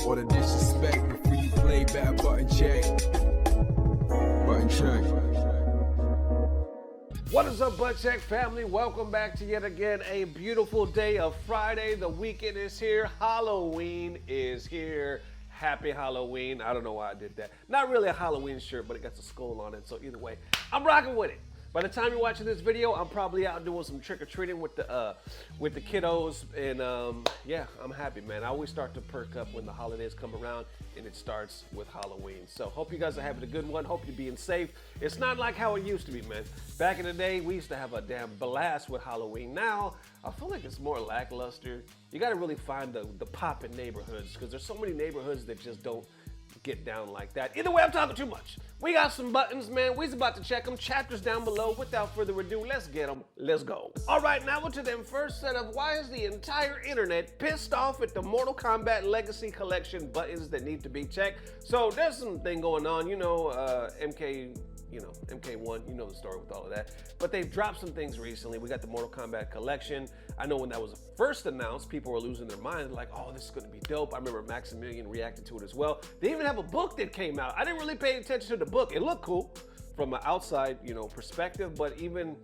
or the disrespect before you play back. Button check. Button check. What is up, Butt Check family? Welcome back to yet again a beautiful day of Friday. The weekend is here. Halloween is here. Happy Halloween. I don't know why I did that. Not really a Halloween shirt, but it got a skull on it. So either way, I'm rocking with it. By the time you're watching this video, I'm probably out doing some trick-or-treating with the kiddos, and yeah, I'm happy, man. I always start to perk up when the holidays come around, and it starts with Halloween. So hope you guys are having a good one. Hope you're being safe. It's not like how it used to be, man. Back in the day, we used to have a damn blast with Halloween. Now, I feel like it's more lackluster. You got to really find the poppin' neighborhoods, because there's so many neighborhoods that just don't get down like that. Either way, I'm talking too much. We got some buttons, man. We's about to check them. Chapters down below. Without further ado, let's get them. Let's go. All right, now to them first set of why is the entire internet pissed off at the Mortal Kombat Legacy Collection buttons that need to be checked. So there's something going on, MK1, you know the story with all of that. But they've dropped some things recently. We got the Mortal Kombat Collection. I know when that was first announced, people were losing their minds, like, oh, this is gonna be dope. I remember Maximilian reacted to it as well. They even have a book that came out. I didn't really pay attention to the book. It looked cool from an outside, perspective, but even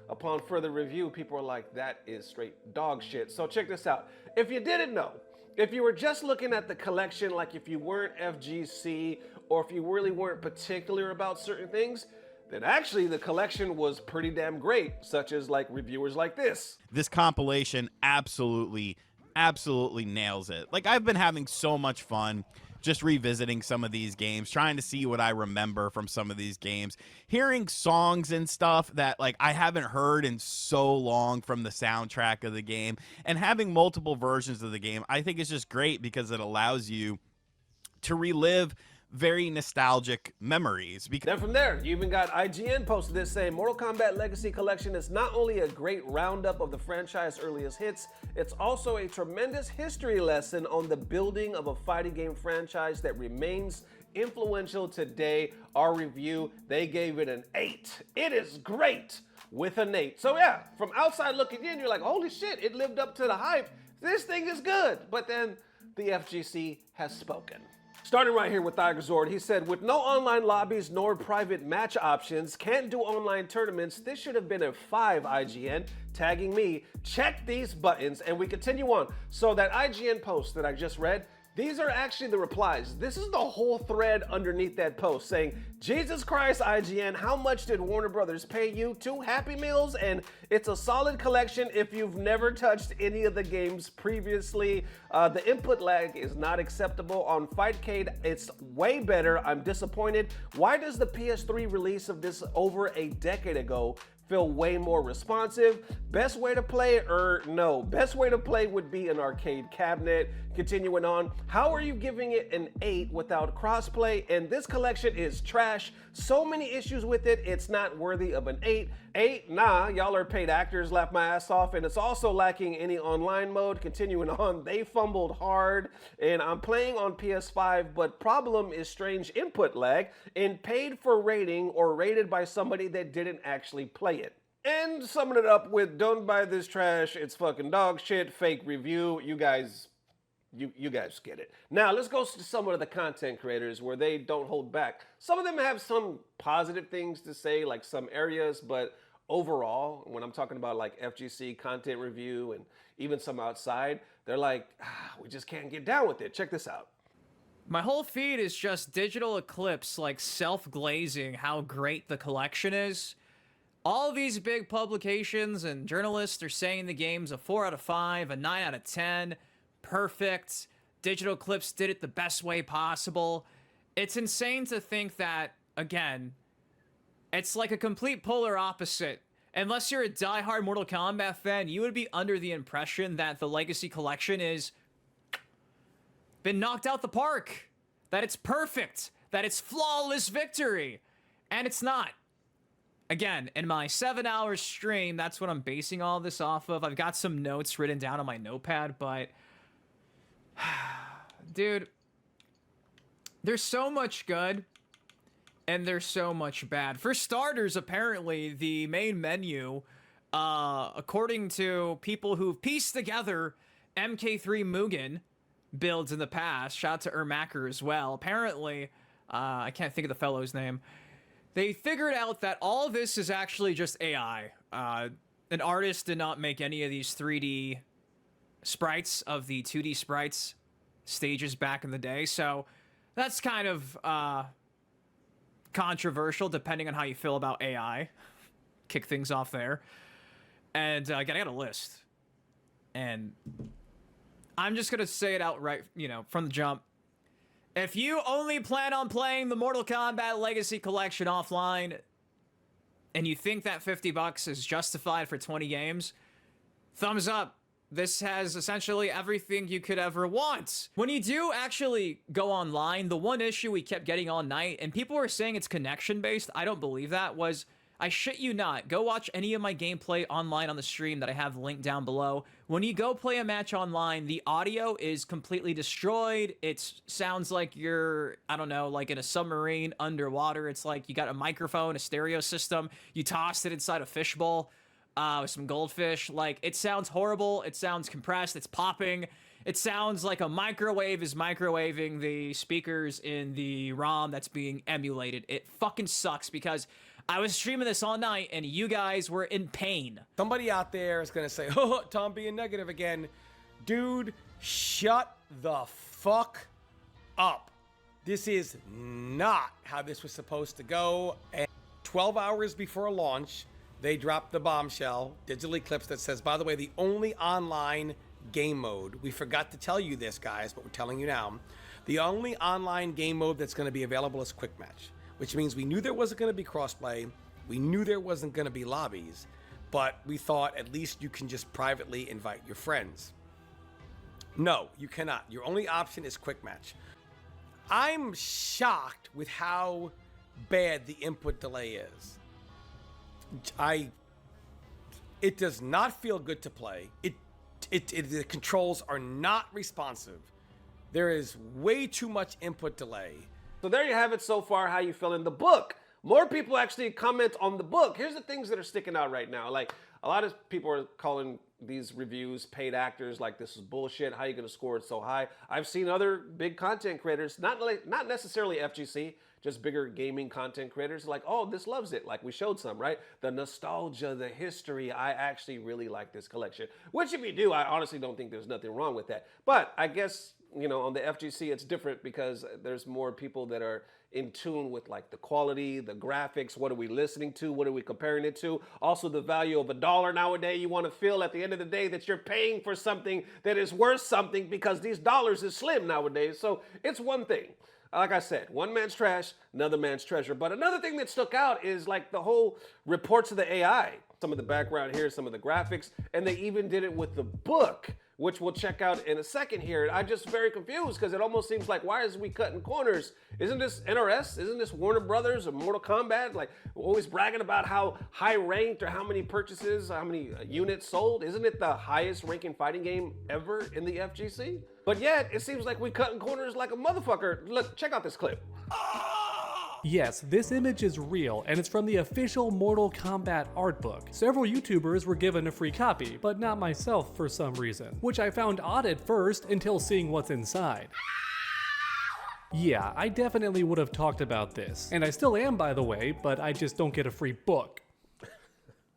upon further review, people are like, that is straight dog shit. So check this out. If you didn't know, if you were just looking at the collection, like if you weren't FGC or if you really weren't particular about certain things, then actually the collection was pretty damn great, such as like reviewers like this. This compilation absolutely nails it. Like, I've been having so much fun just revisiting some of these games, trying to see what I remember from some of these games, hearing songs and stuff that like I haven't heard in so long from the soundtrack of the game, and having multiple versions of the game. I think it's just great because it allows you to relive very nostalgic memories. Then from there, you even got IGN posted this saying Mortal Kombat Legacy Collection is not only a great roundup of the franchise's earliest hits, it's also a tremendous history lesson on the building of a fighting game franchise that remains influential today. Our review, they gave it an 8. It is great with an 8. So yeah, from outside looking in, you're like, holy shit, it lived up to the hype. This thing is good. But then the FGC has spoken. Starting right here with Tigerzord, he said, with no online lobbies nor private match options, can't do online tournaments, this should have been a 5, IGN, tagging me, check these buttons, and we continue on. So that IGN post that I just read, these are actually the replies. This is the whole thread underneath that post saying, Jesus Christ, IGN, how much did Warner Brothers pay you? 2 Happy Meals, and it's a solid collection if you've never touched any of the games previously. The input lag is not acceptable on Fightcade. It's way better. I'm disappointed. Why does the PS3 release of this over a decade ago feel way more responsive? Best way to play, no. Best way to play would be an arcade cabinet. Continuing on, how are you giving it an 8 without crossplay? And this collection is trash. So many issues with it, it's not worthy of an 8. 8, nah, y'all are paid actors, laugh my ass off, and it's also lacking any online mode. Continuing on, they fumbled hard, and I'm playing on PS5, but problem is strange input lag, and paid for rating or rated by somebody that didn't actually play it. And summing it up with, don't buy this trash, it's fucking dog shit, fake review. You guys get it. Now let's go to some of the content creators where they don't hold back. Some of them have some positive things to say, like some areas, but overall, when I'm talking about like FGC content review and even some outside, they're like, we just can't get down with it. Check this out. My whole feed is just Digital Eclipse, like self-glazing how great the collection is. All these big publications and journalists are saying the game's a 4 out of 5, a 9 out of 10, perfect. Digital Eclipse did it the best way possible. It's insane to think that, again, it's like a complete polar opposite. Unless you're a diehard Mortal Kombat fan, you would be under the impression that the Legacy Collection is been knocked out the park, that it's perfect, that it's flawless victory, and it's not. Again, in my 7-hour stream, that's what I'm basing all this off of. I've got some notes written down on my notepad, but dude, there's so much good and there's so much bad. For starters, apparently the main menu, according to people who've pieced together MK3 Mugen, builds in the past. Shout out to Ermacker as well. Apparently, I can't think of the fellow's name. They figured out that all this is actually just AI. An artist did not make any of these 3D sprites of the 2D sprites stages back in the day, so that's kind of controversial depending on how you feel about AI. Kick things off there. And I got a list. And I'm just going to say it outright, from the jump. If you only plan on playing the Mortal Kombat Legacy Collection offline, and you think that $50 is justified for 20 games, thumbs up. This has essentially everything you could ever want. When you do actually go online, the one issue we kept getting all night, and people were saying it's connection-based, I don't believe that, was, I shit you not, go watch any of my gameplay online on the stream that I have linked down below. When you go play a match online, the audio is completely destroyed. It sounds like you're, I don't know, like in a submarine underwater. It's like you got a microphone, a stereo system, you tossed it inside a fishbowl. With some goldfish. Like, it sounds horrible. It sounds compressed. It's popping. It sounds like a microwave is microwaving the speakers in the ROM that's being emulated. It fucking sucks because I was streaming this all night and you guys were in pain. Somebody out there is going to say, oh, Tom being negative again. Dude, shut the fuck up. This is not how this was supposed to go. And 12 hours before launch, they dropped the bombshell, digital eclipse, that says, by the way, the only online game mode, we forgot to tell you this, guys, but we're telling you now, the only online game mode that's going to be available is Quick Match, which means we knew there wasn't going to be crossplay, we knew there wasn't going to be lobbies, but we thought at least you can just privately invite your friends. No, you cannot. Your only option is Quick Match. I'm shocked with how bad the input delay is. It does not feel good to play. The controls are not responsive. There is way too much input delay. So there you have it so far, how you feel in the book. More people actually comment on the book. Here's the things that are sticking out right now. Like, a lot of people are calling these reviews paid actors, like, this is bullshit. How are you going to score it so high? I've seen other big content creators, not necessarily FGC, just bigger gaming content creators, like, oh, this loves it. Like, we showed some, right? The nostalgia, the history. I actually really like this collection. Which, if you do, I honestly don't think there's nothing wrong with that. But I guess, on the FGC, it's different because there's more people that are in tune with, like, the quality, the graphics, what are we listening to, what are we comparing it to, also the value of $1 nowadays. You want to feel at the end of the day that you're paying for something that is worth something, because these dollars is slim nowadays. So it's one thing. Like I said, one man's trash, another man's treasure. But another thing that stuck out is, like, the whole reports of the AI. Some of the background here, some of the graphics, and they even did it with the book, which we'll check out in a second here. I'm just very confused because it almost seems like, why is we cutting corners? Isn't this NRS? Isn't this Warner Brothers or Mortal Kombat? Like, we're always bragging about how high ranked or how many purchases, how many units sold. Isn't it the highest ranking fighting game ever in the FGC? But yet, it seems like we cutting corners like a motherfucker. Look, check out this clip. Yes, this image is real, and it's from the official Mortal Kombat art book. Several YouTubers were given a free copy, but not myself for some reason, which I found odd at first until seeing what's inside. Yeah, I definitely would have talked about this, and I still am, by the way, but I just don't get a free book.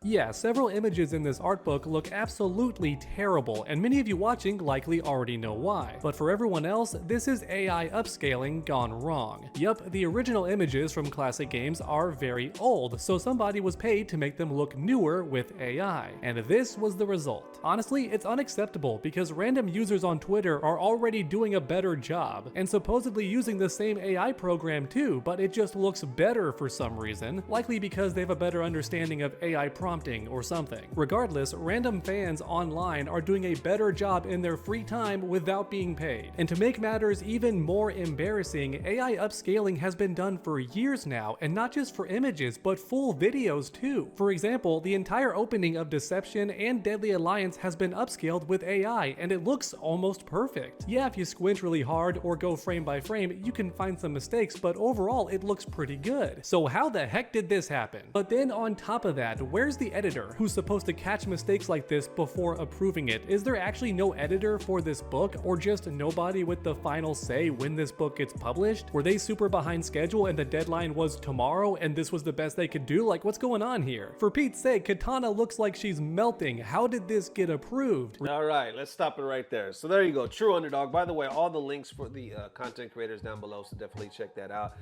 Yeah, several images in this art book look absolutely terrible, and many of you watching likely already know why. But for everyone else, this is AI upscaling gone wrong. Yup, the original images from classic games are very old, so somebody was paid to make them look newer with AI, and this was the result. Honestly, it's unacceptable because random users on Twitter are already doing a better job, and supposedly using the same AI program too, but it just looks better for some reason, likely because they have a better understanding of AI prompting or something. Regardless, random fans online are doing a better job in their free time without being paid. And to make matters even more embarrassing, AI upscaling has been done for years now, and not just for images, but full videos too. For example, the entire opening of Deception and Deadly Alliance has been upscaled with AI, and it looks almost perfect. Yeah, if you squint really hard or go frame by frame, you can find some mistakes, but overall it looks pretty good. So how the heck did this happen? But then on top of that, where's the editor who's supposed to catch mistakes like this before approving it? Is there actually no editor for this book, or just nobody with the final say when this book gets published? Were they super behind schedule and the deadline was tomorrow and this was the best they could do? Like, what's going on here? For Pete's sake, Katana looks like she's melting. How did this get approved? All right, let's stop it right there. So there you go, True Underdog. By the way, all the links for the content creators down below, so definitely check that out.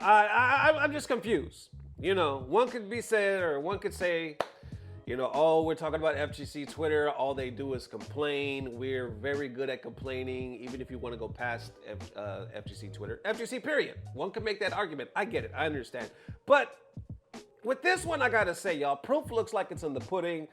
I'm just confused. You know, one could be said, or one could say, you know, oh, we're talking about FGC Twitter. All they do is complain. We're very good at complaining, even if you want to go past FGC Twitter. FGC period. One could make that argument. I get it. I understand. But with this one, I got to say, y'all, proof looks like it's in the pudding.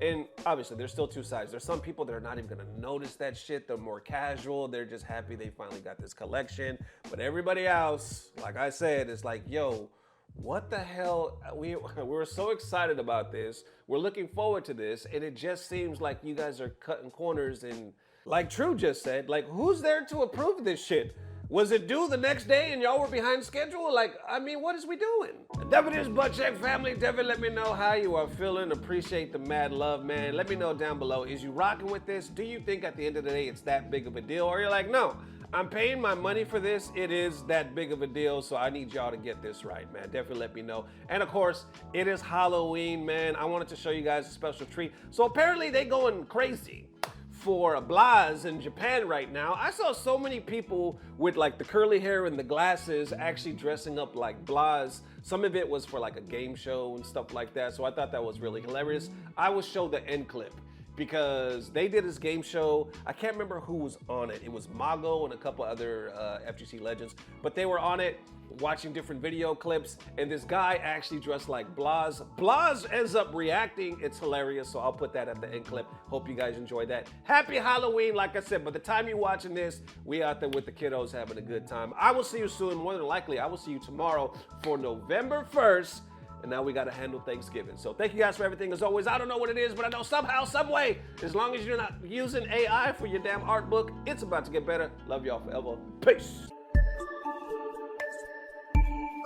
And obviously, there's still two sides. There's some people that are not even going to notice that shit. They're more casual. They're just happy they finally got this collection. But everybody else, like I said, is like, yo, what the hell? We're so excited about this. We're looking forward to this. And it just seems like you guys are cutting corners. And like True just said, like, who's there to approve this shit? Was it due the next day and y'all were behind schedule? Like, I mean, what is we doing? Definitely is Butt Check family. Definitely let me know how you are feeling. Appreciate the mad love, man. Let me know down below. Is you rocking with this? Do you think at the end of the day it's that big of a deal? Or you're like, no, I'm paying my money for this. It is that big of a deal, so I need y'all to get this right, man. Definitely let me know. And of course, it is Halloween, man. I wanted to show you guys a special treat. So apparently they going crazy for Blaz in Japan right now. I saw so many people with like the curly hair and the glasses actually dressing up like Blaz. Some of it was for like a game show and stuff like that. So I thought that was really hilarious. I will show the end clip because they did this game show. I can't remember who was on it. It was Mago and a couple other FGC legends, but they were on it watching different video clips, and this guy actually dressed like Blaz. Blaz ends up reacting. It's hilarious, so I'll put that at the end clip. Hope you guys enjoy that. Happy Halloween. Like I said, by the time you're watching this, we out there with the kiddos having a good time. I will see you soon. More than likely, I will see you tomorrow for November 1st. And now we got to handle Thanksgiving. So thank you guys for everything. As always, I don't know what it is, but I know somehow, some way, as long as you're not using AI for your damn art book, it's about to get better. Love y'all forever. Peace.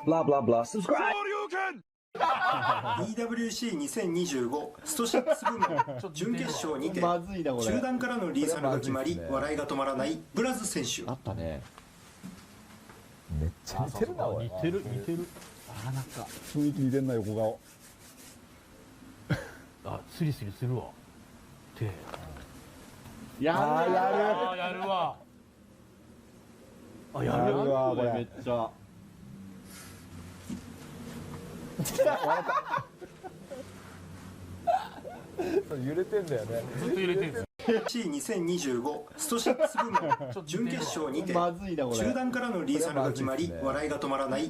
Blah blah blah. Subscribe. EWC2025 スト6部門準決勝にて中段からのリーサルが決まり笑いが止まらないブラズ選手。あったね。めっちゃ似てるなおい。似てる。あ、なんか雰囲気似てんな横顔。あ、スリスリするわ。手。やるわ。あ、やるわこれめっちゃ。揺れてんだよね。ずっと揺れてるんですよ。C2025 スト6部門準決勝にて中段からのリーサルが決まり笑いが止まらない